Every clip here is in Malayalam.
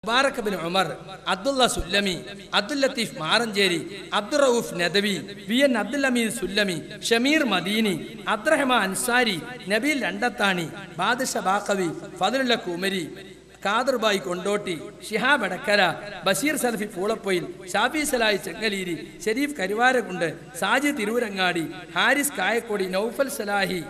Mubarak bin Umar, Abdulla Sullami, Abdul Latheef Maranchery, Abdur Rauf Nadvi, V N Abdul Hameed Sullami, Shameer Madeeni, Abdurahman Ansari, Nabeel Randathani, Badusha Baqavi, Fadlulla Kumari, Khaderbhai Kondotty, Shihab Adakkara, Basheer Salafi Poolappoyil, Shafi Salai Chengaleeri, Shareef Karuvarakundu, Saji Tirurangadi, Haris Kayakkodi, Naufal Salahi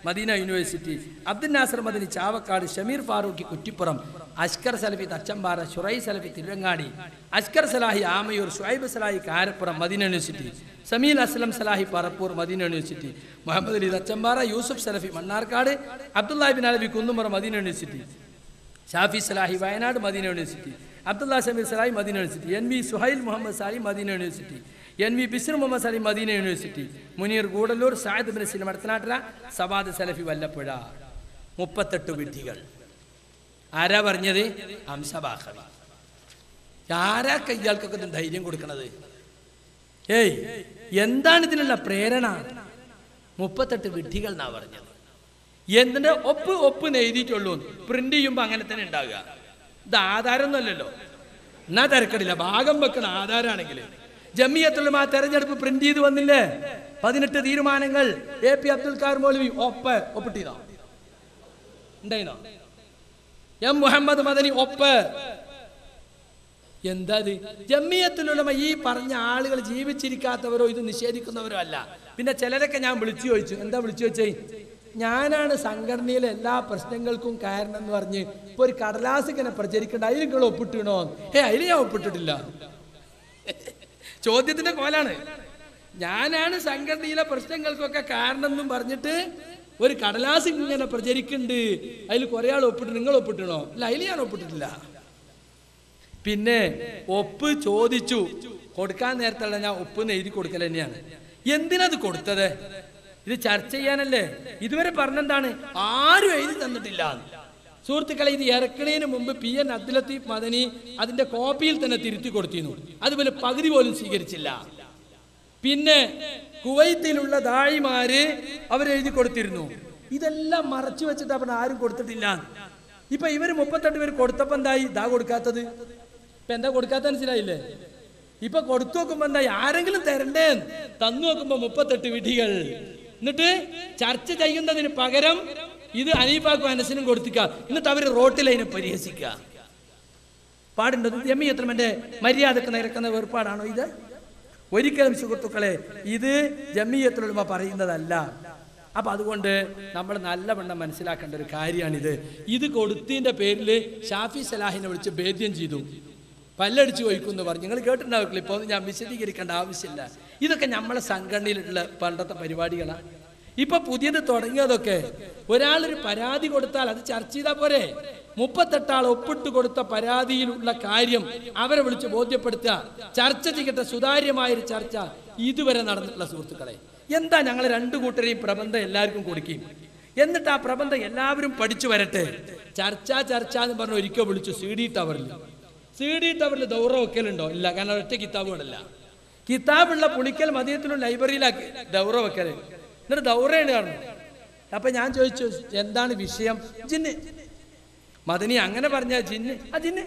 Medina university, Abdul Nasar Madani Chavakkad, Shameer Farooqi Kuttippuram, Ashkar Salafi Thachampara, Shurai Salafi Thiruvangadi, Ashkar Salahi Amayur, Shuaib Salahi Karappuram Medina university, Sameel Aslam Salahi Parappur Medina university, Muhammad Ali Thachampara, Yusuf Salafi Mannarkkad, Abdullahibin Alavi Kunnumara Medina university, Shafi Salahi Wayanad Medina university, Abdulla Shameer Salahi Medina university, N V Suhail Muhammad Sali Medina university, N V Bisr Muhammad Sali Medina university, Muneer Gudalur, Sayid bin സിനിമ മടത്തനാട്ടര, സവാദ് സലഫി വല്ലപ്പുഴ. 38 വിഡ്ഢികൾ. ആരാ പറഞ്ഞത്? ഹംസബാഖവി. ആരാ ഇയാൾക്കൊക്കെ ധൈര്യം കൊടുക്കണത്? ഏയ്, എന്താണ് ഇതിനുള്ള പ്രേരണ? 38 വിഡ്ഢികൾ എന്നാ പറഞ്ഞത്. എന്തിന്റെ ഒപ്പ് എഴുതിയിട്ടുള്ളൂ. പ്രിന്റ് ചെയ്യുമ്പോൾ അങ്ങനെ തന്നെ ഉണ്ടാകുക. ഇത് ആധാരമൊന്നുമല്ലല്ലോ. എന്നാ തിരക്കടില്ല, ഭാഗം വെക്കണ ആധാരമാണെങ്കിൽ. ജമിയത്തുൽ ഉലമ തെരഞ്ഞെടുപ്പ് പ്രിന്റ് ചെയ്ത് വന്നില്ലേ? 18 തീരുമാനങ്ങൾ. എ.പി. അബ്ദുൽ ഖാദർ മൗലവി ഒപ്പിട്ടീനോ? ഉണ്ടായിനോ? എം മുഹമ്മദ് മദനി ഒപ്പ്. എന്താ ഇത്? ജമിയത്തുൽ ഉലമ ഈ പറഞ്ഞ ആളുകൾ ജീവിച്ചിരിക്കാത്തവരോ ഇത് നിഷേധിക്കുന്നവരോ അല്ല. പിന്നെ ചിലരൊക്കെ ഞാൻ വിളിച്ചു ചോദിച്ചു. എന്താ വിളിച്ചു ചോദിച്ചേ? ഞാനാണ് സംഘടനയിലെ എല്ലാ പ്രശ്നങ്ങൾക്കും കാരണം എന്ന് പറഞ്ഞ് ഇപ്പൊ ഒരു കടലാസ് ഇങ്ങനെ പ്രചരിക്കണ്ട, അതിൽ നിങ്ങൾ ഒപ്പിട്ടിണോ? അതിൽ ഞാൻ ഒപ്പിട്ടിട്ടില്ല. ചോദ്യത്തിന്റെ കോലാണ്. ഞാനാണ് സംഘടനയിലെ പ്രശ്നങ്ങൾക്കൊക്കെ കാരണം എന്നും പറഞ്ഞിട്ട് ഒരു കടലാസ് ഇങ്ങനെ പ്രചരിക്കുന്നുണ്ട്, അതിൽ കുറെ ആൾ ഒപ്പിട്ട്, നിങ്ങൾ ഒപ്പിട്ടണോ? അല്ല, അതിൽ ഞാൻ ഒപ്പിട്ടിട്ടില്ല. പിന്നെ ഒപ്പ് ചോദിച്ചു, കൊടുക്കാൻ നേരത്തുള്ള ഞാൻ ഒപ്പ് എഴുതി കൊടുക്കൽ തന്നെയാണ്. എന്തിനത് കൊടുത്തത്? ഇത് ചർച്ച ചെയ്യാനല്ലേ. ഇതുവരെ പറഞ്ഞെന്താണ്? ആരും എഴുതി തന്നിട്ടില്ല. സുഹൃത്തുക്കളെ, ഇത് ഇറക്കണതിന് മുമ്പ് PN അബ്ദുൽ ലത്തീഫ് മദനി അതിന്റെ കോപ്പിയിൽ തന്നെ തിരുത്തി കൊടുത്തിരുന്നു. അതുപോലെ പകുതി പോലും സ്വീകരിച്ചില്ല. പിന്നെ കുവൈത്തിലുള്ള ദായിമാര് അവരെഴുതി കൊടുത്തിരുന്നു. ഇതെല്ലാം മറച്ചു വെച്ചിട്ട് അപ്പം ആരും കൊടുത്തിട്ടില്ല. ഇപ്പൊ ഇവര് 38 പേര് കൊടുത്തപ്പോ എന്തായി? ഇതാ കൊടുക്കാത്തത്. ഇപ്പൊ എന്താ കൊടുക്കാത്ത മനസ്സിലായില്ലേ? ഇപ്പൊ കൊടുത്തു നോക്കുമ്പോ എന്തായി? ആരെങ്കിലും തരണ്ടേ? തന്നു നോക്കുമ്പോ 38 വിധികൾ. എന്നിട്ട് ചർച്ച ചെയ്യുന്നതിന് പകരം ഇത് അനീഫാക്കും അനസിനും കൊടുത്തിക്ക. എന്നിട്ട് അവര് റോട്ടിൽ അതിനെ പരിഹസിക്കുക. പാടുണ്ടോ? ജമിയത്തുലമയുടെ മര്യാദക്ക് നിരക്കുന്ന വേർപാടാണോ ഇത്? ഒരിക്കലും സുഹൃത്തുക്കളെ, ഇത് ജമിയത്തുൽ ഉലമ പറയുന്നതല്ല. അപ്പൊ അതുകൊണ്ട് നമ്മൾ നല്ലവണ്ണം മനസ്സിലാക്കേണ്ട ഒരു കാര്യമാണിത്. ഇത് കൊടുത്തതിന്റെ പേരിൽ ഷാഫി സലാഹിനെ വിളിച്ച് ഭേദ്യം ചെയ്തു, പല്ലടിച്ചു വയ്ക്കുമെന്ന് പറഞ്ഞു. നിങ്ങൾ കേട്ടിട്ടുണ്ടാവില്ല. ഇപ്പോൾ ഞാൻ വിശദീകരിക്കേണ്ട ആവശ്യമില്ല. ഇതൊക്കെ നമ്മളെ സംഘടനയിലുള്ള പണ്ടത്തെ പരിപാടികളാണ്. ഇപ്പൊ പുതിയത് തുടങ്ങിയതൊക്കെ ഒരാളൊരു പരാതി കൊടുത്താൽ അത് ചർച്ച ചെയ്താൽ പോരെ? 38 ആൾ ഒപ്പിട്ട് കൊടുത്ത പരാതിയിലുള്ള കാര്യം അവരെ വിളിച്ച് ബോധ്യപ്പെടുത്തുക, ചർച്ച ചെയ്യട്ടെ, സുതാര്യമായൊരു ചർച്ച. ഇതുവരെ നടന്നിട്ടുള്ള സുഹൃത്തുക്കളെ, എന്താ ഞങ്ങൾ 2 കൂട്ടരെയും പ്രബന്ധം എല്ലാവർക്കും കൊടുക്കുകയും എന്നിട്ട് ആ പ്രബന്ധം എല്ലാവരും പഠിച്ചു വരട്ടെ, ചർച്ച എന്ന് പറഞ്ഞ് ഒരിക്കൽ വിളിച്ചു CD ടവറിൽ ദൗറ വെക്കലുണ്ടോ? ഇല്ല, കാരണം ഒറ്റ കിതാബുകളല്ല. കിതാബുള്ള പുളിക്കൽ മദീനത്തിലുള്ള ലൈബ്രറിയിലാക്കി ദൗറ വെക്കല്. എന്നിട്ട് ദൗറയാണ് കാണുന്നത്. അപ്പൊ ഞാൻ ചോദിച്ചു, എന്താണ് വിഷയം? ജിന്ന്. മദനി അങ്ങനെ പറഞ്ഞ ജിന്ന്. ജിന്ന്.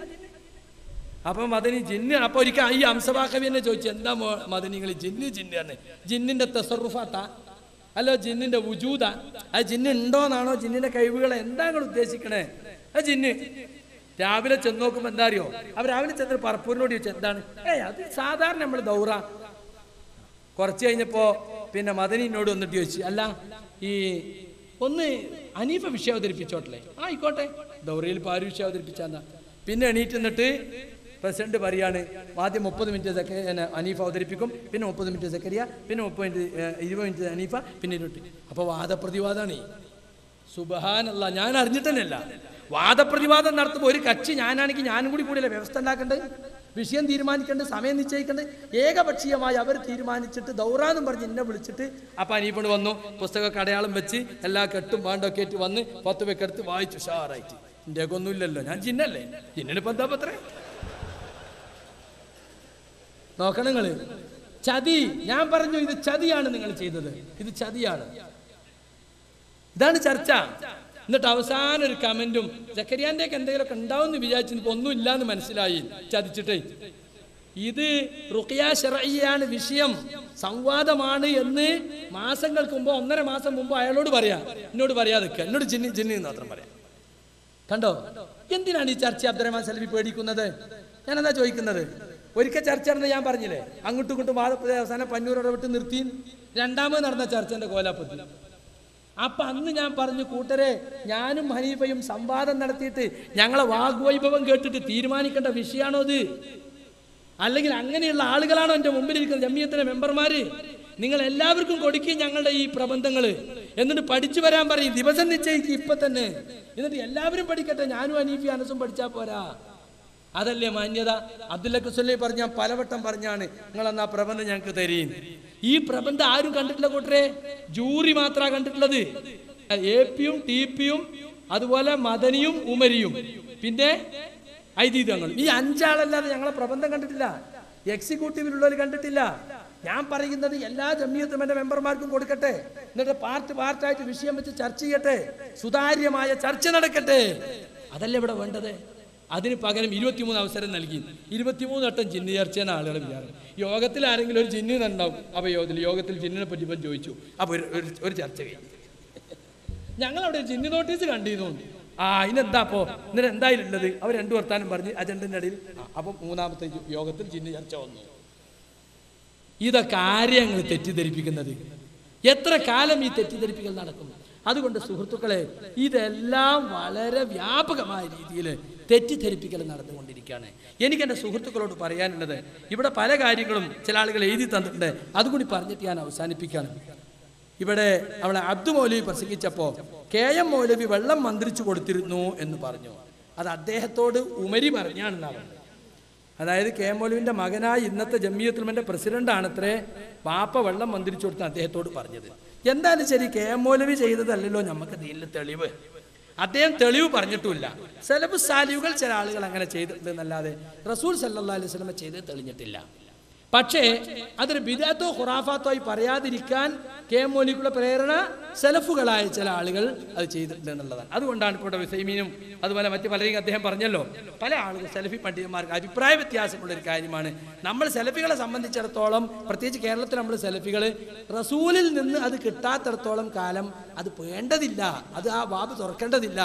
അപ്പൊ മദനി ജിന്ന്. അപ്പൊ ഒരിക്കൽ ഈ ഹംസബാഖവി എന്നെ ചോദിച്ചു, എന്താ മദനിങ്ങൾ ജിന്ന് ആണ്? ജിന്നിന്റെ തസറുഫാത്താ അല്ലോ ജിന്നിന്റെ വുജൂദാ? ആ ജിന്ന് ഉണ്ടോന്നാണോ? ജിന്നിന്റെ കഴിവുകളെ എന്താ നിങ്ങൾ ഉദ്ദേശിക്കണേ? ആ ജിന്ന്. രാവിലെ ചെന്ന് നോക്കുമ്പോ എന്താ അറിയോ? അവർ രാവിലെ ചെന്ന് പറപ്പൂരിനോട് ചോദിച്ചു, എന്താണ്? അത് സാധാരണ നമ്മൾ ദൗറ. കുറച്ച് കഴിഞ്ഞപ്പോ പിന്നെ മദനിനോട് വന്നിട്ട് ചോദിച്ചു, അല്ല ഈ ഒന്ന് അനീഫ വിഷയം അവതരിപ്പിച്ചോട്ടല്ലേ? ആയിക്കോട്ടെ. ദൗറയിൽ ഇപ്പോൾ ആര് വിഷയം അവതരിപ്പിച്ചാന്നാ? പിന്നെ എണീറ്റ് നിന്നിട്ട് പ്രസിഡന്റ് പറയാണ്, ആദ്യം 30 മിനിറ്റ് അനീഫ അവതരിപ്പിക്കും, പിന്നെ 30 മിനിറ്റ് സക്കരിയ, പിന്നെ 20 മിനിറ്റ് അനീഫ, പിന്നെ 20. അപ്പൊ വാദപ്രതിവാദമാണ്. സുബ്ഹാനല്ലാഹ്, ഞാൻ അറിഞ്ഞിട്ടല്ല. വാദപ്രതിവാദം നടത്തുമ്പോൾ ഒരു കക്ഷി ഞാനാണെങ്കിൽ ഞാനും കൂടിയല്ലേ വ്യവസ്ഥ ഉണ്ടാക്കേണ്ടത്, വിഷയം തീരുമാനിക്കേണ്ടത്, സമയം നിശ്ചയിക്കേണ്ടത്. ഏകപക്ഷീയമായി അവർ തീരുമാനിച്ചിട്ട് ദൗറാന്നും പറഞ്ഞ് എന്നെ വിളിച്ചിട്ട് അപ്പൊ അനീഫണ് വന്നു, പുസ്തകമൊക്കെ അടയാളം വെച്ച് എല്ലാ കെട്ടും പാണ്ടൊക്കെ ആയിട്ട് വന്ന് 10 പേക്കെടുത്ത് വായിച്ചു ഉഷാറായിട്ട്. എൻ്റെ ഒന്നുമില്ലല്ലോ, ഞാൻ ജിന്നല്ലേ, ജിന്നിനിപ്പോ എന്താ പത്രേ? നോക്കണം നിങ്ങള്. ചതി. ഞാൻ പറഞ്ഞു, ഇത് ചതിയാണ് നിങ്ങൾ ചെയ്തത്, ഇത് ചതിയാണ്. ഇതാണ് ചർച്ച. എന്നിട്ട് അവസാനം ഒരു കമന്റും സക്കരിയാന്റെ ഒക്കെ എന്തെങ്കിലുമൊക്കെ ഉണ്ടാവും എന്ന് വിചാരിച്ചു, ഒന്നും ഇല്ലാന്ന് മനസ്സിലായി, ചതിച്ചിട്ടേ. ഇത് റുഖിയ ശർഇയ്യാണ് വിഷയം, സംവാദമാണ് എന്ന് മാസങ്ങൾക്ക് മുമ്പ്, 1.5 മാസം മുമ്പ് അയാളോട് പറയാ, എന്നോട് പറയാതെ എന്നോട് ജിന്നി മാത്രം പറയാം. കണ്ടോ എന്തിനാണ് ഈ ചർച്ച അബ്ദുറഹ്മാൻ സലഫി പേടിക്കുന്നത്? ഞാൻ എന്താ ചോദിക്കുന്നത്? ഒരിക്കൽ ചർച്ച നടന്ന് ഞാൻ പറഞ്ഞില്ലേ, അങ്ങോട്ടും ഇങ്ങോട്ടും അവസാനം പന്നൂരോടെ വിട്ട് നിർത്തി. രണ്ടാമത് നടന്ന ചർച്ചന്റെ കോലാപ്പത്തിൽ. അപ്പൊ അന്ന് ഞാൻ പറഞ്ഞു, കൂട്ടരെ, ഞാനും ഹനീഫയും സംവാദം നടത്തിയിട്ട് ഞങ്ങളെ വാഗ്വൈഭവം കേട്ടിട്ട് തീരുമാനിക്കേണ്ട വിഷയമാണോ ഇത്? അല്ലെങ്കിൽ അങ്ങനെയുള്ള ആളുകളാണോ എൻ്റെ മുമ്പിലിരിക്കുന്ന ജമിയത്തിലെ മെമ്പർമാര്? നിങ്ങൾ എല്ലാവർക്കും കൊടുക്കുകയും ഞങ്ങളുടെ ഈ പ്രബന്ധങ്ങൾ, എന്നിട്ട് പഠിച്ചു വരാൻ പറയും, ദിവസം നിശ്ചയിക്കും ഇപ്പൊ തന്നെ, എന്നിട്ട് എല്ലാവരും പഠിക്കട്ടെ, ഞാനും ഹനീഫി അനസും പഠിച്ചാൽ പോരാ. അതല്ലേ മാന്യത? അബ്ദുല്ല കുസല്ലി പറഞ്ഞ പലവട്ടം പറഞ്ഞാണ്, നിങ്ങൾ എന്നാ പ്രബന്ധം ഞങ്ങൾക്ക് തരീൻ. ഈ പ്രബന്ധം ആരും കണ്ടിട്ടില്ല കൂട്ടരെ, ജൂറി മാത്രമാണ് കണ്ടിട്ടുള്ളത്. AP-യും TP-യും അതുപോലെ മദനിയും ഉമരിയും പിന്നെ ഐദീദങ്ങൾ, ഈ 5 ആളല്ലാതെ ഞങ്ങളെ പ്രബന്ധം കണ്ടിട്ടില്ല. എക്സിക്യൂട്ടീവിലുള്ളവർ കണ്ടിട്ടില്ല. ഞാൻ പറയുന്നത് എല്ലാ ജമിയത്തും എൻ്റെ മെമ്പർമാർക്കും കൊടുക്കട്ടെ, എന്നിട്ട് പാർട്ടായിട്ട് വിഷയം വെച്ച് ചർച്ച ചെയ്യട്ടെ, സുതാര്യമായ ചർച്ച നടക്കട്ടെ. അതല്ലേ ഇവിടെ വേണ്ടത്. അതിന് പകരം 23 അവസരം നൽകി, 23 വട്ടം ജിന്ന് ചർച്ചയെന്ന ആളുകൾ വിചാരം. യോഗത്തിൽ ആരെങ്കിലും ഒരു ജിന്ന് ഉണ്ടാവും. അപ്പോൾ യോഗത്തിൽ ജിന്നിനെ പറ്റി ഇപ്പം ചോദിച്ചു, അപ്പോൾ ഒരു ചർച്ച കഴിഞ്ഞു. ഞങ്ങളവിടെ ജിന്ന് നോട്ടീസ് കണ്ടിരുന്നു. ഇതിനെന്താ അപ്പോൾ ഇന്നലെ എന്തായാലുള്ളത്? അവർ 2 വർത്താനം പറഞ്ഞ് അജണ്ടൻ്റെ ഇടയിൽ. അപ്പം 3-ാമത്തെ യോഗത്തിൽ ജിന്ന് ചർച്ച വന്നു. ഇതൊക്കെ കാര്യങ്ങൾ തെറ്റിദ്ധരിപ്പിക്കുന്നത്. എത്ര കാലം ഈ തെറ്റിദ്ധരിപ്പിക്കൽ നടക്കും? അതുകൊണ്ട് സുഹൃത്തുക്കളെ, ഇതെല്ലാം വളരെ വ്യാപകമായ രീതിയിൽ തെറ്റിദ്ധരിപ്പിക്കൽ നടന്നുകൊണ്ടിരിക്കുകയാണ്. എനിക്ക് എൻ്റെ സുഹൃത്തുക്കളോട് പറയാനുള്ളത്, ഇവിടെ പല കാര്യങ്ങളും ചില ആളുകൾ എഴുതി തന്നിട്ടുണ്ട്, അതുകൂടി പറഞ്ഞിട്ട് ഞാൻ അവസാനിപ്പിക്കുകയാണ്. ഇവിടെ അവളെ അബ്ദു മൗലവി പ്രസംഗിച്ചപ്പോൾ KM മൗലവി വെള്ളം മന്ത്രിച്ചു കൊടുത്തിരുന്നു എന്ന് പറഞ്ഞു. അത് അദ്ദേഹത്തോട് ഉമരി പറഞ്ഞാണെന്നാണ്. അതായത് KM മൗലവിൻ്റെ മകനായി ഇന്നത്തെ ജമിയത്തുൽമൻ്റെ പ്രസിഡന്റാണത്രേ പാപ്പ വെള്ളം മന്ത്രിച്ചു കൊടുത്ത് അദ്ദേഹത്തോട് പറഞ്ഞത്. എന്തായാലും ശരി, KM മൗലവി ചെയ്തതല്ലല്ലോ നമുക്ക് ദീനിൽ തെളിവ്. അദ്ദേഹം തെളിവ് പറഞ്ഞിട്ടുമില്ല. സലഫ് സാലിഹുകൾ ചില ആളുകൾ അങ്ങനെ ചെയ്തിട്ടുണ്ട് എന്നല്ലാതെ റസൂൽ സല്ലല്ലാഹു അലൈഹി വസല്ലം ചെയ്ത് തെളിഞ്ഞിട്ടില്ല. പക്ഷേ അതൊരു ബിദ്അത്തോ ഖുറാഫാത്തോ ആയി പറയാതിരിക്കാൻ KM മൗലവിക്കുള്ള പ്രേരണ സലഫുകളായ ചില ആളുകൾ അത് ചെയ്തിട്ടുണ്ട് എന്നുള്ളതാണ്. അതുകൊണ്ടാണ് ഇപ്പോൾ ഉസൈമീനും അതുപോലെ മറ്റു പലരെയും അദ്ദേഹം പറഞ്ഞല്ലോ, പല ആളുകൾ സലഫി പണ്ഡിതന്മാർക്ക് അഭിപ്രായ വ്യത്യാസമുള്ള ഒരു കാര്യമാണ്. നമ്മൾ സലഫികളെ സംബന്ധിച്ചിടത്തോളം, പ്രത്യേകിച്ച് കേരളത്തിൽ നമ്മൾ സലഫികൾ, റസൂലിൽ നിന്ന് അത് കിട്ടാത്തിടത്തോളം കാലം അത് വേണ്ടതില്ല, അത് ആ ബാബ് തുറക്കേണ്ടതില്ല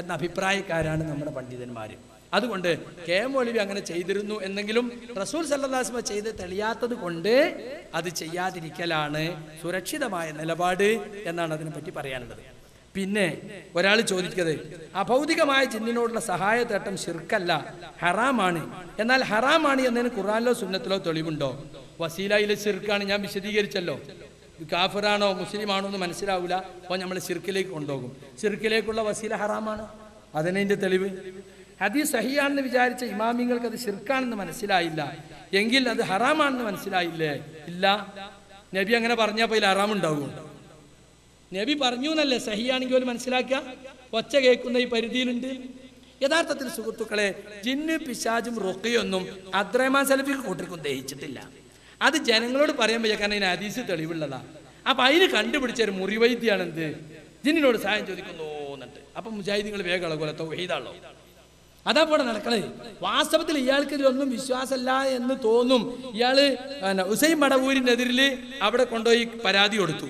എന്ന അഭിപ്രായക്കാരാണ് നമ്മുടെ പണ്ഡിതന്മാർ. അതുകൊണ്ട് KM മൗലവി അങ്ങനെ ചെയ്തിരുന്നു എന്നെങ്കിലും റസൂൽ സല്ലല്ലാഹു അലൈഹി വസല്ലം ചെയ്ത് തെളിയാത്തത് കൊണ്ട് അത് ചെയ്യാതിരിക്കലാണ് സുരക്ഷിതമായ നിലപാട് എന്നാണ് അതിനെപ്പറ്റി പറയാനുള്ളത്. പിന്നെ ഒരാൾ ചോദിക്കുന്നത്, അഭൗതികമായ ജിന്നിനോടുള്ള സഹായത്തേട്ടം ശിർക്കല്ല, ഹറാമാണ്. എന്നാൽ ഹറാമാണ് എന്നതിന് ഖുർആനിലോ സുന്നത്തിലോ തെളിവുണ്ടോ? വസീലയിലെ ശിർക്കാണ്, ഞാൻ വിശദീകരിച്ചല്ലോ. കാഫിറാണോ മുസ്ലിമാണോ എന്ന് മനസ്സിലാവില്ല, അപ്പോൾ നമ്മൾ ശിർക്കിലേക്ക് കൊണ്ടുപോകും. ശിർക്കിലേക്കുള്ള വസീല ഹറാമാണ്, അതിനെ തെളിവ്. ഹദീസ് സഹിയാണെന്ന് വിചാരിച്ച ഇമാമിങ്ങൾക്ക് അത് ശിർക്കാണെന്ന് മനസ്സിലായില്ല എങ്കിൽ അത് ഹറാമാണെന്ന് മനസ്സിലായില്ലേ? ഇല്ല. നബി അങ്ങനെ പറഞ്ഞപ്പോൾ ഇതിൽ ഹറാമുണ്ടാവും. നബി പറഞ്ഞു എന്നല്ലേ സഹിയാണെങ്കിൽ പോലും മനസ്സിലാക്കുക. ഒച്ച കേൾക്കുന്ന ഈ പരിധിയിലുണ്ട്. യഥാർത്ഥത്തിൽ സുഹൃത്തുക്കളെ, ജിന്ന് പിശാചും റുഖിയൊന്നും അബ്ദുറഹ്മാൻ സലഫിക്ക് കൂട്ടർക്കും ദഹിച്ചിട്ടില്ല. അത് ജനങ്ങളോട് പറയാൻ പറ്റിയ, കാരണം ഇതിന് ഹദീസ് തെളിവുള്ളതാ. അപ്പം അതിന് കണ്ടുപിടിച്ചൊരു മുറിവൈദ്യാണ് എന്ത്, ജിന്നിനോട് സഹായം ചോദിക്കുന്നു എന്നിട്ട്. അപ്പം മുജാഹിദീങ്ങൾ വേഗം ഇളകുമല്ലോ, തൗഹീദാണല്ലോ. അതാ പോലെ നടക്കണേ. വാസ്തവത്തിൽ ഇയാൾക്ക് ഇതിലൊന്നും വിശ്വാസമല്ല എന്ന് തോന്നും. ഇയാള് ഉസൈൻ മടവൂരിനെതിരിൽ അവിടെ കൊണ്ടുപോയി പരാതി കൊടുത്തു.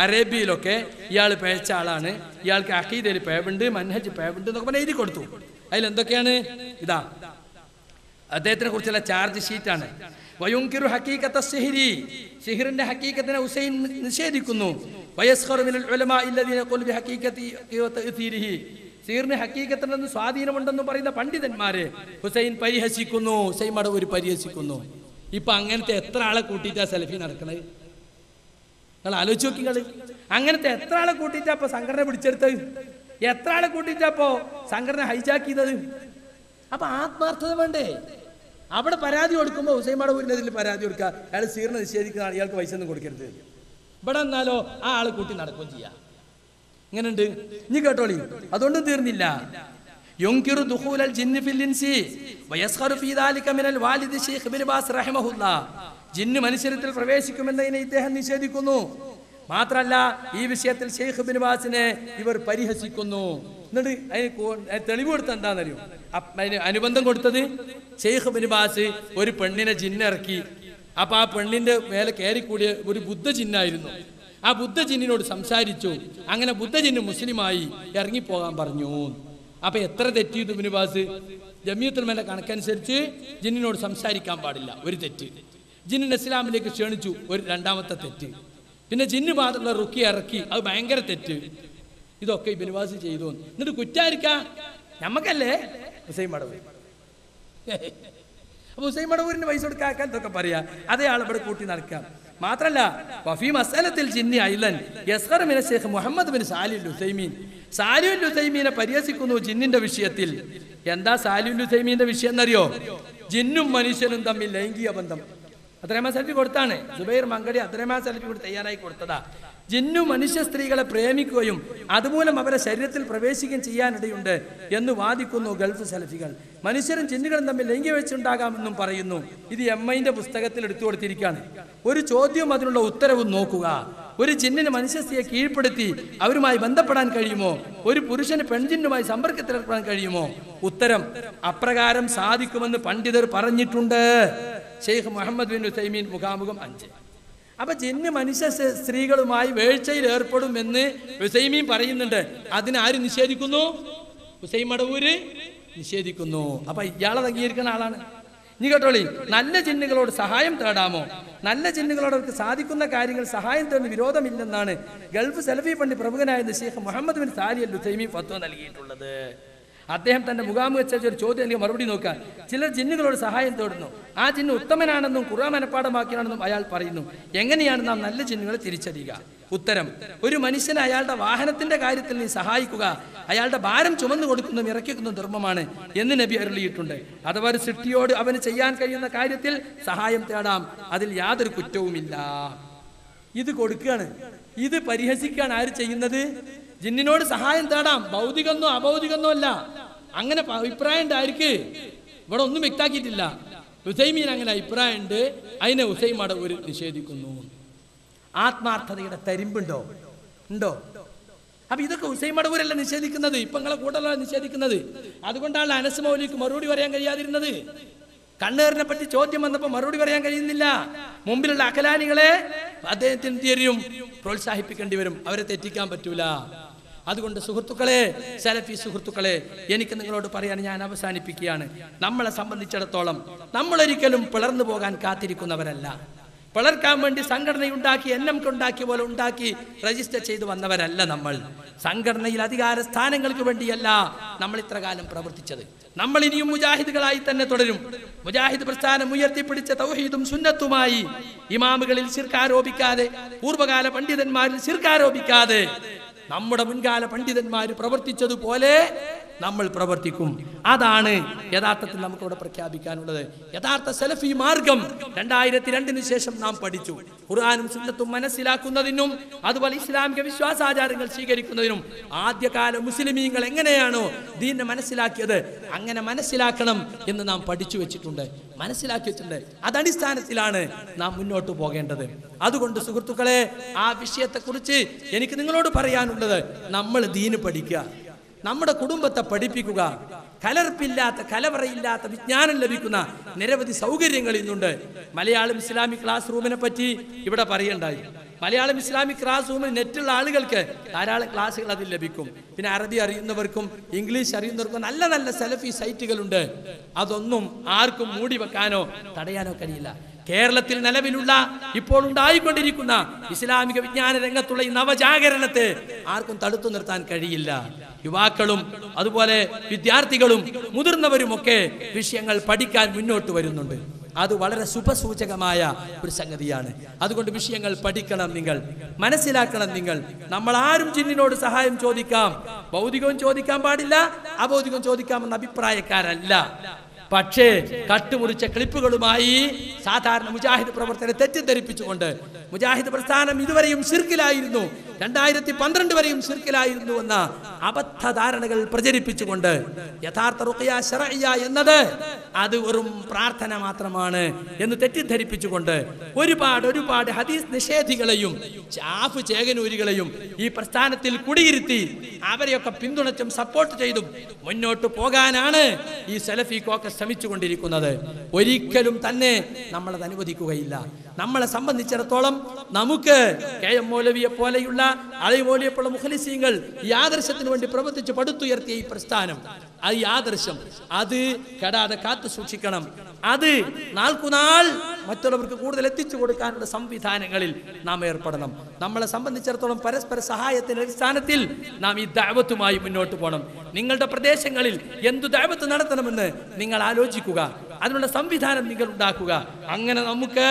അറേബ്യയിലൊക്കെ ഇയാൾ പേഴ്ച ആളാണ്, ഇയാൾക്ക് അഖീദയിൽ പേവുണ്ട്, മൻഹജ് പേവുണ്ട് എന്നൊക്കെ പറഞ്ഞ് എഴുതി കൊടുത്തു. അതിലെന്തൊക്കെയാണ്? ഇതാ അദ്ദേഹത്തിനെ കുറിച്ചുള്ള ചാർജ് ഷീറ്റാണ്. വയുൻകിറു ഹഖീഖത്ത സിഹ്രി, സിഹ്റിന്റെ ഹഖീഖത്തിനെ ഹുസൈൻ നിഷേധിക്കുന്നു. വയസ്ഖറു മിനൽ ഉലമാഇ അല്ലദീന യഖൂലു ബിഹഖീഖതി വതഅ്തീരിഹി, സിഹ്റിന് ഹഖീഖത്തിനെന്ന് സ്വാധീനമുണ്ടെന്ന് പറയുന്ന പണ്ഡിതന്മാരെ ഹുസൈൻ പരിഹസിക്കുന്നു, ഹുസൈൻ മടവൂർ പരിഹസിക്കുന്നു. ഇപ്പൊ അങ്ങനത്തെ എത്ര ആളെ കൂട്ടിയിട്ടാ സലഫി നടക്കണത്? നിങ്ങൾ ആലോചിച്ച് നോക്കിങ്ങൾ. അങ്ങനത്തെ എത്ര ആളെ കൂട്ടിയിട്ടാ ഇപ്പൊ സംഘടന പിടിച്ചെടുത്തത്? എത്ര ആളെ കൂട്ടിയിട്ടാപ്പോ സംഘടന ഹൈജാക്ക് ചെയ്തത്? അപ്പൊ ആത്മാർത്ഥത വേണ്ടേ? അവിടെ പരാതി കൊടുക്കുമ്പോൾ ഹുസൈൻ മടവൂരിനെതിരെ പരാതി കൊടുക്കുക, അയാൾ സിഹ്റിനെ നിഷേധിക്കുന്ന ആൾ, ഇയാൾക്ക് പൈസ ഒന്നും കൊടുക്കരുത്. ഇവിടെ എന്നാലോ ആ ആള് കൂട്ടി നടക്കുകയും ചെയ്യാം. ഇങ്ങനെയുണ്ട്. ഇനി കേട്ടോളി, അതുകൊണ്ടും തീർന്നില്ല. യുൻകിറു ദുഖൂലൽ ജിന്നി ഫിൽ ഇൻസി വയസ്ഖറു ഫീ ദാലിക മിനൽ വാലിദ് ശൈഖ് ഇബ്നു ബാസ് റഹിമഹുല്ലാഹ്, ജിന്ന് മനുഷ്യരിൽ പ്രവേശിക്കുമെന്നതിനെ ഇദ്ദേഹം നിഷേധിക്കുന്നു. മാത്രല്ല ഈ വിഷയത്തിൽ ഷെയ്ഖ് ബിൻ ബാസിനെ ഇവർ പരിഹസിക്കുന്നു. എന്നിട്ട് അതിന് തെളിവ് കൊടുത്ത എന്താണെന്നറിയോ? അതിന് അനുബന്ധം കൊടുത്തത് ഷെയ്ഖ് ബിൻ ബാസ് ഒരു പെണ്ണിനെ ജിന്നിറക്കി. അപ്പൊ ആ പെണ്ണിന്റെ മേലെ കയറിക്കൂടിയ ഒരു ബുദ്ധജിന്നായിരുന്നു. ആ ബുദ്ധജിന്നിനോട് സംസാരിച്ചു. അങ്ങനെ ബുദ്ധജിന്ന് മുസ്ലിമായി ഇറങ്ങിപ്പോകാൻ പറഞ്ഞു. അപ്പൊ എത്ര തെറ്റ് ചെയ്തു ബിൻ ബാസ്? ജമിയത്തുൽ ഉലമയുടെ കണക്കനുസരിച്ച് ജിന്നിനോട് സംസാരിക്കാൻ പാടില്ല, ഒരു തെറ്റ്. ജിന്നിനെ ഇസ്ലാമിലേക്ക് ക്ഷണിച്ചു, ഒരു രണ്ടാമത്തെ തെറ്റ്. പിന്നെ ജിന്ന് മാത്രമുള്ള റുക്കി ഇറക്കി, അത് ഭയങ്കര തെറ്റ്. ഇതൊക്കെ ഇബ്നു ബാസ് ചെയ്തു. എന്നിട്ട് കുറ്റാരിക്കാ നമ്മക്കല്ലേ? ഹുസൈൻ മടവൂർ. അപ്പൊ ഹുസൈൻ മടവൂരിന് പൈസ കൊടുക്കാൻ ഇതൊക്കെ പറയാ, അതേ ആളിവിടെ കൂട്ടി നടക്കാം. മാത്രല്ല വഫീ മസലത്തിൽ ജിന്നി ഐലൻ യസ്ഖർ മിന ശൈഖ് മുഹമ്മദ് ബിൻ സാലിഹ് അൽ ഉസൈമീൻ. സാലിഹ് അൽ ഉസൈമീനെ പരിഹസിക്കുന്നു ജിന്നിന്റെ വിഷയത്തിൽ. എന്താ സാലിഹ് അൽ ഉസൈമീന്റെ വിഷയം എന്നറിയോ? ജിന്നും മനുഷ്യനും തമ്മിൽ ലൈംഗിക ബന്ധം. അബ്ദുറഹ്മാൻ സലഫി കൊടുത്താണ്. സുബൈർ മങ്കടി അബ്ദുറഹ്മാൻ സലഫി കൂടി തയ്യാറായി കൊടുത്തതാ. ജിന്നു മനുഷ്യ സ്ത്രീകളെ പ്രേമിക്കുകയും അതുമൂലം അവരെ ശരീരത്തിൽ പ്രവേശിക്കുകയും ചെയ്യാനിടയുണ്ട് എന്ന് വാദിക്കുന്നു ഗൾഫ് സലഫികൾ. മനുഷ്യരും ജിന്നുകളും തമ്മിൽ ലൈംഗിക വീഴ്ചയുണ്ടാകാമെന്നും പറയുന്നു. ഇത് എംഐന്റെ പുസ്തകത്തിൽ എടുത്തു കൊടുത്തിരിക്കുകയാണ്. ഒരു ചോദ്യവും അതിനുള്ള ഉത്തരവും നോക്കുക. ഒരു ജിന്നിന് മനുഷ്യ സ്ത്രീയെ കീഴ്പ്പെടുത്തി അവരുമായി ബന്ധപ്പെടാൻ കഴിയുമോ? ഒരു പുരുഷന് പെൺജിന്നുമായി സമ്പർക്കത്തിലേർപ്പെടാൻ കഴിയുമോ? ഉത്തരം അപ്രകാരം സാധിക്കുമെന്ന് പണ്ഡിതർ പറഞ്ഞിട്ടുണ്ട്. ഷെയ്ഖ് മുഹമ്മദ് ബിൻ ഉസൈമീൻ മുഖാമുഖം 5. അപ്പൊ ജിന്ന് മനുഷ്യ സ്ത്രീകളുമായി വേഴ്ചയിൽ ഏർപ്പെടുമെന്ന് ഉസൈമീൻ പറയുന്നുണ്ട്. അതിനാര് നിഷേധിക്കുന്നു? ഹുസൈൻ മടവൂര് നിഷേധിക്കുന്നു. അപ്പൊ ഇയാളെ അംഗീകരിക്കുന്ന ആളാണ്. ഇനി കേട്ടോളി, നല്ല ജിന്നുകളോട് സഹായം തേടാമോ? നല്ല ജിന്നുകളോട് അവർക്ക് സാധിക്കുന്ന കാര്യങ്ങൾ സഹായം തേടുന്ന വിരോധമില്ലെന്നാണ് ഗൾഫ് സലഫി പണ്ഡിറ്റ് പ്രമുഖനായ ഷെയ്ഖ് മുഹമ്മദ് ബിൻ സാലിഹ് അൽ ഉസൈമീൻ ഫത്വ നൽകിയിട്ടുള്ളത്. അദ്ദേഹം തന്റെ മുഖാമുഖ ഒരു ചോദ്യം എനിക്ക് മറുപടി നോക്കാൻ. ചിലർ ജിന്നുകളോട് സഹായം തേടുന്നു. ആ ജിന്ന് ഉത്തമനാണെന്നും ഖുർആൻ മനപ്പാഠമാക്കിയാണെന്നും അയാൾ പറയുന്നു. എങ്ങനെയാണ് നാം നല്ല ജിന്നുകളെ തിരിച്ചറിയുക? ഉത്തരം, ഒരു മനുഷ്യനെ അയാളുടെ വാഹനത്തിന്റെ കാര്യത്തിൽ നീ സഹായിക്കുക, അയാളുടെ ഭാരം ചുമന്നു കൊടുക്കുന്നതും ഇറക്കിക്കുന്നതും ധർമ്മമാണ് എന്ന് നബി അരുളിയിട്ടുണ്ട്. അഥവാ ഒരു സൃഷ്ടിയോട് അവന് ചെയ്യാൻ കഴിയുന്ന കാര്യത്തിൽ സഹായം തേടാം, അതിൽ യാതൊരു കുറ്റവുമില്ല. ഇത് കൊടുക്കുകയാണ്, ഇത് പരിഹസിക്കുകയാണ് ആര് ചെയ്യുന്നത്? ജിന്നിനോട് സഹായം തേടാം, ഭൗതികന്നോ അഭൗതികന്നോ അല്ല. അങ്ങനെ അഭിപ്രായം ഉണ്ട് ആർക്ക്? ഇവിടെ ഒന്നും വ്യക്താക്കിയിട്ടില്ല. ഉസൈമീൻ അങ്ങനെ അഭിപ്രായം ഉണ്ട്, അതിനെ ഹുസൈൻ മടവൂർ നിഷേധിക്കുന്നു. ആത്മാർത്ഥതയുടെ തരിമ്പുണ്ടോ? ഉണ്ടോ? അപ്പൊ ഇതൊക്കെ ഹുസൈൻ മടവൂരല്ല നിഷേധിക്കുന്നത്, ഇപ്പൊ നിങ്ങളെ കൂട്ടല്ല നിഷേധിക്കുന്നത്. അതുകൊണ്ടാണ് അനസ് മൗലിക്ക് മറുപടി പറയാൻ കഴിയാതിരുന്നത്. കണ്ണേറിനെ പറ്റി ചോദ്യം വന്നപ്പോൾ മറുപടി പറയാൻ കഴിയുന്നില്ല. മുമ്പിലുള്ള അകലാനികളെ അദ്ദേഹത്തിന് തീരും പ്രോത്സാഹിപ്പിക്കേണ്ടി വരും, അവരെ തെറ്റിക്കാൻ പറ്റൂല. അതുകൊണ്ട് സുഹൃത്തുക്കളെ, സലഫി സുഹൃത്തുക്കളെ, എനിക്ക് നിങ്ങളോട് പറയാൻ ഞാൻ അവസാനിപ്പിക്കുകയാണ്. നമ്മളെ സംബന്ധിച്ചിടത്തോളം നമ്മളൊരിക്കലും പിളർന്നു പോകാൻ കാത്തിരിക്കുന്നവരല്ല. പിളർക്കാൻ വേണ്ടി സംഘടനയുണ്ടാക്കി ഉണ്ടാക്കിയ പോലെ ഉണ്ടാക്കി രജിസ്റ്റർ ചെയ്തു വന്നവരല്ല നമ്മൾ. സംഘടനയിൽ അധികാര സ്ഥാനങ്ങൾക്ക് വേണ്ടിയല്ല നമ്മൾ ഇത്ര കാലം പ്രവർത്തിച്ചത്. നമ്മൾ ഇനിയും മുജാഹിദുകളായി തന്നെ തുടരും. മുജാഹിദ് പ്രസ്ഥാനം ഉയർത്തിപ്പിടിച്ച തൗഹീദും സുന്നത്തുമായി ഇമാമുകളിൽ ശിർക്കാരോപിക്കാതെ, പൂർവ്വകാല പണ്ഡിതന്മാരിൽ ശിർക്കാരോപിക്കാതെ, നമ്മുടെ മുൻകാല പണ്ഡിതന്മാർ പ്രവർത്തിച്ചതുപോലെ നമ്മൾ പ്രവർത്തിക്കും. അതാണ് യഥാർത്ഥത്തിൽ നമുക്കിവിടെ പ്രഖ്യാപിക്കാനുള്ളത്. യഥാർത്ഥ സലഫി മാർഗം 2002 ശേഷം നാം പഠിച്ചു. ഖുർആനും സുന്നത്തും മനസ്സിലാക്കുന്നതിനും അതുപോലെ ഇസ്ലാമിക വിശ്വാസാചാരങ്ങൾ സ്വീകരിക്കുന്നതിനും ആദ്യകാല മുസ്ലിമീങ്ങൾ എങ്ങനെയാണോ ദീനെ മനസ്സിലാക്കിയത് അങ്ങനെ മനസ്സിലാക്കണം എന്ന് നാം പഠിച്ചു വെച്ചിട്ടുണ്ട്, മനസ്സിലാക്കി വെച്ചിട്ടുണ്ട്. അതടിസ്ഥാനത്തിലാണ് നാം മുന്നോട്ട് പോകേണ്ടത്. അതുകൊണ്ട് സുഹൃത്തുക്കളെ, ആ വിഷയത്തെക്കുറിച്ച് എനിക്ക് നിങ്ങളോട് പറയാനുള്ളത്, നമ്മൾ ദീന് പഠിക്കുക, നമ്മുടെ കുടുംബത്തെ പഠിപ്പിക്കുക. കലർപ്പില്ലാത്ത, കലവറയില്ലാത്ത വിജ്ഞാനം ലഭിക്കുന്ന നിരവധി സൗകര്യങ്ങൾ ഇന്നുണ്ട്. മലയാളം ഇസ്ലാമിക് ക്ലാസ് റൂമിനെ പറ്റി ഇവിടെ പറയണ്ടായി. മലയാളം ഇസ്ലാമിക് ക്ലാസ് റൂമിൽ നെറ്റുള്ള ആളുകൾക്ക് ധാരാളം ക്ലാസ്സുകൾ അതിൽ ലഭിക്കും. പിന്നെ അറബി അറിയുന്നവർക്കും ഇംഗ്ലീഷ് അറിയുന്നവർക്കും നല്ല നല്ല സലഫി സൈറ്റുകളുണ്ട്. അതൊന്നും ആർക്കും മൂടി വെക്കാനോ തടയാനോ കഴിയില്ല. കേരളത്തിൽ നിലവിലുള്ള ഇപ്പോൾ ഉണ്ടായിക്കൊണ്ടിരിക്കുന്ന ഇസ്ലാമിക വിജ്ഞാന രംഗത്തുള്ള ഈ നവജാഗരണത്തെ ആർക്കും തടുത്തു നിർത്താൻ കഴിയില്ല. യുവാക്കളും അതുപോലെ വിദ്യാർത്ഥികളും മുതിർന്നവരുമൊക്കെ വിഷയങ്ങൾ പഠിക്കാൻ മുന്നോട്ട് വരുന്നുണ്ട്. അത് വളരെ ശുഭസൂചകമായ ഒരു സംഗതിയാണ്. അതുകൊണ്ട് വിഷയങ്ങൾ പഠിക്കണം, നിങ്ങൾ മനസ്സിലാക്കണം. നിങ്ങൾ നമ്മൾ ആരും ജിന്നിനോട് സഹായം ചോദിക്കാം, ഭൗതികവും ചോദിക്കാൻ പാടില്ല, അഭൗതികവും ചോദിക്കാമെന്ന അഭിപ്രായക്കാരല്ല. പക്ഷേ കട്ടുമുറിച്ച ക്ലിപ്പുകളുമായി സാധാരണ മുജാഹിദ് പ്രവർത്തകരെ തെറ്റിദ്ധരിപ്പിച്ചുകൊണ്ട്, മുജാഹിദ് പ്രസ്ഥാനം ഇതുവരെയും ശിർക്കിലായിരുന്നു, 2012 വരെയും ശിർക്കിലായിരുന്നു എന്ന അബദ്ധധാരണകൾ പ്രചരിപ്പിച്ചുകൊണ്ട് യഥാർത്ഥ റുഖിയ ശർഇയ്യ എന്നത് അത് വെറും പ്രാർത്ഥന മാത്രമാണ് എന്ന് തെറ്റിദ്ധരിപ്പിച്ചുകൊണ്ട് ഒരുപാട് ഹദീസ് നിഷേധികളെയും ചാഫ് ചേകനൂരികളെയും ഈ പ്രസ്ഥാനത്തിൽ കുടിയിരുത്തി അവരെയൊക്കെ പിന്തുണച്ചും സപ്പോർട്ട് ചെയ്തും മുന്നോട്ട് പോകാനാണ് ഈ സലഫി കോക്കസ് ശ്രമിച്ചുകൊണ്ടിരിക്കുന്നത്. ഒരിക്കലും തന്നെ നമ്മളത് അനുവദിക്കുകയില്ല. നമ്മളെ സംബന്ധിച്ചിടത്തോളം നമുക്ക് കെ.എം. മൗലവിയെ പോലെയുള്ള അലി മൗലവിയെ പോലുള്ള മുഖ്ലിസീങ്ങൾ ഈ ആദർശത്തിന് വേണ്ടി പ്രവർത്തിച്ച് പടുത്തുയർത്തിയ ഈ പ്രസ്ഥാനം, ഈ ആദർശം അത് കെടാതെ കാത്തു സൂക്ഷിക്കണം. അത് നാൾക്കുനാൾ മറ്റുള്ളവർക്ക് കൂടുതൽ എത്തിച്ചു കൊടുക്കാനുള്ള സംവിധാനങ്ങളിൽ നാം ഏർപ്പെടണം. നമ്മളെ സംബന്ധിച്ചിടത്തോളം പരസ്പര സഹായത്തിന്റെ അടിസ്ഥാനത്തിൽ നാം ഈ ദഅവത്തുമായി മുന്നോട്ട് പോകണം. നിങ്ങളുടെ പ്രദേശങ്ങളിൽ എന്തു ദഅവത്ത് നടത്തണമെന്ന് നിങ്ങൾ ആലോചിക്കുക, അതിനുള്ള സംവിധാനം നിങ്ങൾ ഉണ്ടാക്കുക. അങ്ങനെ നമുക്ക്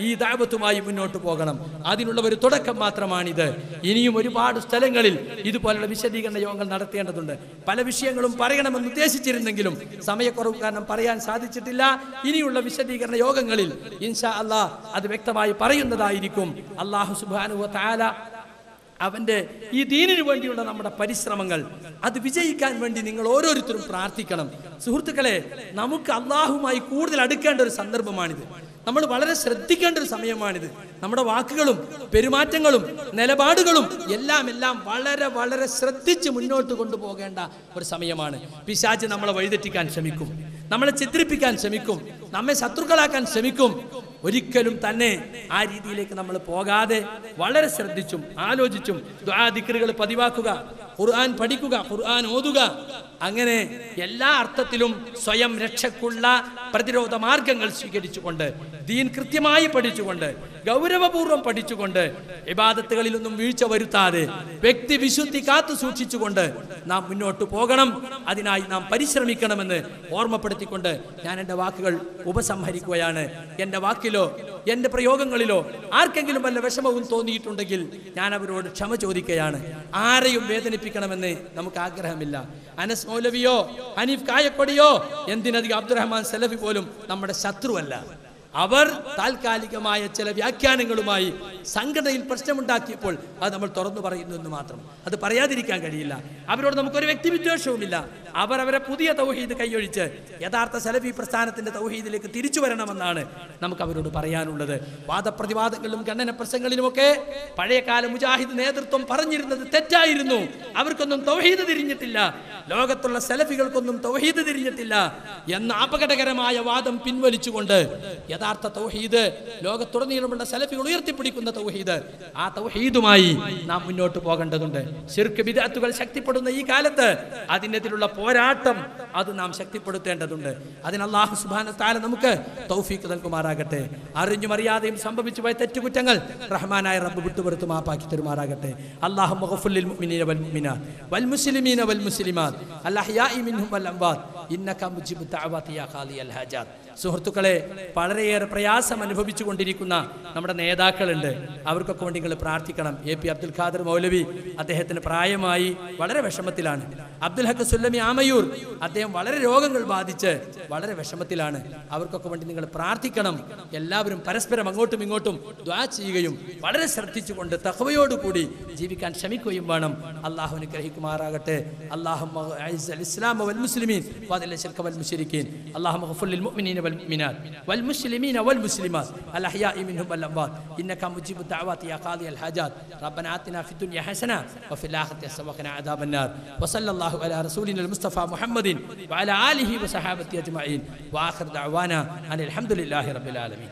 ഈ ദഅവത്തുമായി മുന്നോട്ട് പോകണം. അതിനുള്ള ഒരു തുടക്കം മാത്രമാണിത്. ഇനിയും ഒരുപാട് സ്ഥലങ്ങളിൽ ഇതുപോലുള്ള വിശദീകരണ യോഗങ്ങൾ നടത്തേണ്ടതുണ്ട്. പല വിഷയങ്ങളും പറയണമെന്ന് ഉദ്ദേശിച്ചിരുന്നെങ്കിലും സമയക്കുറവ് കാരണം പറയാൻ സാധിച്ചിട്ടില്ല. ഇനിയുള്ള വിശദീകരണ യോഗങ്ങളിൽ ഇൻഷാ അല്ലാഹ് അത് വ്യക്തമായി പറയുന്നതായിരിക്കും. അല്ലാഹു സുബ്ഹാനഹു വ തആല അവന്റെ ഈ ദീനിനു വേണ്ടിയുള്ള നമ്മുടെ പരിശ്രമങ്ങൾ അത് വിജയിക്കാൻ വേണ്ടി നിങ്ങൾ ഓരോരുത്തരും പ്രാർത്ഥിക്കണം. സുഹൃത്തുക്കളെ, നമുക്ക് അള്ളാഹുമായി കൂടുതൽ അടുക്കേണ്ട ഒരു സന്ദർഭമാണിത്. നമ്മൾ വളരെ ശ്രദ്ധിക്കേണ്ട ഒരു സമയമാണിത്. നമ്മുടെ വാക്കുകളും പെരുമാറ്റങ്ങളും നിലപാടുകളും എല്ലാം വളരെ ശ്രദ്ധിച്ച് മുന്നോട്ട് കൊണ്ടുപോകേണ്ട ഒരു സമയമാണ്. പിശാച് നമ്മളെ വഴിതെറ്റിക്കാൻ ശ്രമിക്കും, നമ്മളെ ചിത്രിപ്പിക്കാൻ ശ്രമിക്കും, നമ്മെ ശത്രുക്കളാക്കാൻ ശ്രമിക്കും. ഒരിക്കലും തന്നെ ആ രീതിയിലേക്ക് നമ്മൾ പോകാതെ വളരെ ശ്രദ്ധിച്ചും ആലോചിച്ചും ദുആ ദിക്റുകൾ പതിവാക്കുക, ഖുർആൻ പഠിക്കുക, ഖുർആൻ ഓതുക. അങ്ങനെ എല്ലാ അർത്ഥത്തിലും സ്വയം രക്ഷക്കുള്ള പ്രതിരോധ മാർഗങ്ങൾ സ്വീകരിച്ചുകൊണ്ട്, ദീൻ കൃത്യമായി പഠിച്ചുകൊണ്ട്, ഗൗരവപൂർവ്വം പഠിച്ചുകൊണ്ട്, ഇബാദത്തുകളിലൊന്നും വീഴ്ച വരുത്താതെ വ്യക്തി വിശുദ്ധി കാത്തു സൂക്ഷിച്ചുകൊണ്ട് നാം മുന്നോട്ട് പോകണം. അതിനായി നാം പരിശ്രമിക്കണമെന്ന് ഓർമ്മപ്പെടുത്തിക്കൊണ്ട് ഞാൻ എൻ്റെ വാക്കുകൾ ഉപസംഹരിക്കുകയാണ്. എൻ്റെ വാക്കിലോ എൻ്റെ പ്രയോഗങ്ങളിലോ ആർക്കെങ്കിലും വല്ല വിഷമവും തോന്നിയിട്ടുണ്ടെങ്കിൽ ഞാൻ അവരോട് ക്ഷമ ചോദിക്കുകയാണ്. ആരെയും വേദനിപ്പിക്കണമെന്ന് നമുക്ക് ആഗ്രഹമില്ല. അനസ് മൗലവിയോ ഹനീഫ് കായക്കൊടിയോ എന്തിനധികം അബ്ദുറഹ്മാൻ സലഫി പോലും നമ്മുടെ ശത്രുവല്ല. അവർ താൽക്കാലികമായ ചില വ്യാഖ്യാനങ്ങളുമായി സംഘടനയിൽ പ്രശ്നമുണ്ടാക്കിയപ്പോൾ അത് നമ്മൾ തുറന്നു പറയുന്നു എന്ന് മാത്രം. അത് പറയാതിരിക്കാൻ കഴിയില്ല. അവരോട് നമുക്കൊരു വ്യക്തിവിദ്വേഷവുമില്ല. അവരവരെ പുതിയ തൗഹീദ് കൈയൊഴിച്ച് യഥാർത്ഥ സലഫി പ്രസ്ഥാനത്തിന്റെ തൗഹീദിലേക്ക് തിരിച്ചു വരണമെന്നാണ് നമുക്ക് അവരോട് പറയാനുള്ളത്. വാദപ്രതിവാദങ്ങളിലും ഖണ്ഡന പ്രസംഗങ്ങളിലുമൊക്കെ പഴയകാല മുജാഹിദ് നേതൃത്വം പറഞ്ഞിരുന്നത് തെറ്റായിരുന്നു. അവർക്കൊന്നും തൗഹീദ് തിരിഞ്ഞിട്ടില്ല, ലോകത്തുള്ള സലഫികൾക്കൊന്നും തൗഹീദ് തിരിഞ്ഞിട്ടില്ല എന്ന അപകടകരമായ വാദം പിൻവലിച്ചുകൊണ്ട് യഥാർത്ഥ തൗഹീദ്, ലോകത്തുടനീളമുള്ള സലഫികൾ ഉയർത്തിപ്പിടിക്കുന്ന തൗഹീദ്, ആ തൗഹീദുമായി നാം മുന്നോട്ട് പോകേണ്ടതുണ്ട്. ശിർക്ക് ബിദ്അത്തുകൾ ശക്തിപ്പെടുന്ന ഈ കാലത്ത് അതിനെതിരുള്ള പോരാട്ടം അത് നാം ശക്തിപ്പെടുത്തേണ്ടതുണ്ട്. അതിന് അല്ലാഹു സുബ്ഹാനഹു വ തആല നമുക്ക് തൗഫീഖ് നൽകുമാറാകട്ടെ. അറിഞ്ഞും അറിയാതെയും സംഭവിച്ചു പോയ തെറ്റുകുറ്റങ്ങൾ റഹ്മാനായ റബ്ബ് വിട്ടുപുറത്ത് മാപ്പാക്കി തരുമാറാകട്ടെ. അല്ലാഹുമ്മ ഗഫിർ ലിൽ മുഅ്മിനീന വൽ മുഅ്മിനാത്ത് വൽ മുസ്ലിമീന വൽ മുസ്ലിമാത്ത് അൽ അഹ്യാഇ മിൻഹും വൽ അംവാത്ത് ഇന്നക മുജീബു ദഅവാതി യാ ഖാദിയൽ ഹാജാത്ത്. സുഹൃത്തുക്കളെ, വളരെയേറെ പ്രയാസം അനുഭവിച്ചു കൊണ്ടിരിക്കുന്ന നമ്മുടെ നേതാക്കളുണ്ട്. അവർക്കൊക്കെ വേണ്ടി നിങ്ങൾ പ്രാർത്ഥിക്കണം. എ.പി. അബ്ദുൽ ഖാദർ മൗലവി, അദ്ദേഹത്തിന് പ്രായമായി വളരെ വിഷമത്തിലാണ്. അബ്ദുൽ ഹക്ക് സുല്ലമി ആമയൂർ, അദ്ദേഹം വളരെ രോഗങ്ങൾ ബാധിച്ച് വളരെ വിഷമത്തിലാണ്. അവർക്കൊക്കെ വേണ്ടി നിങ്ങൾ പ്രാർത്ഥിക്കണം. എല്ലാവരും പരസ്പരം അങ്ങോട്ടും ഇങ്ങോട്ടും ദുആ ചെയ്യുകയും വളരെ ശ്രദ്ധിച്ചുകൊണ്ട് തഖ്വയോടുകൂടി ജീവിക്കാൻ ശ്രമിക്കുകയും വേണം. അല്ലാഹു അനുഗ്രഹിക്കുമാറാകട്ടെ. അല്ലാഹുമ്മ അഇസ്സൽ ഇസ്ലാമ വൽ മുസ്ലിമീൻ വഅദിൽ ശിർക വൽ മുശ്രിക്കീൻ. അല്ലാഹുമ്മ ഗഫിർ ലിൽ മുഅ്മിനീന والمؤمنات والمسلمين والمسلمات الأحياء منهم والأموات إنك مجيب الدعوات يا قاضي الحاجات. ربنا آتنا في الدنيا حسنة وفي الآخرة حسنة وقنا عذاب النار. وصلى الله على رسولنا المصطفى محمد وعلى آله وصحابته أجمعين. وآخر دعوانا أن الحمد لله رب العالمين.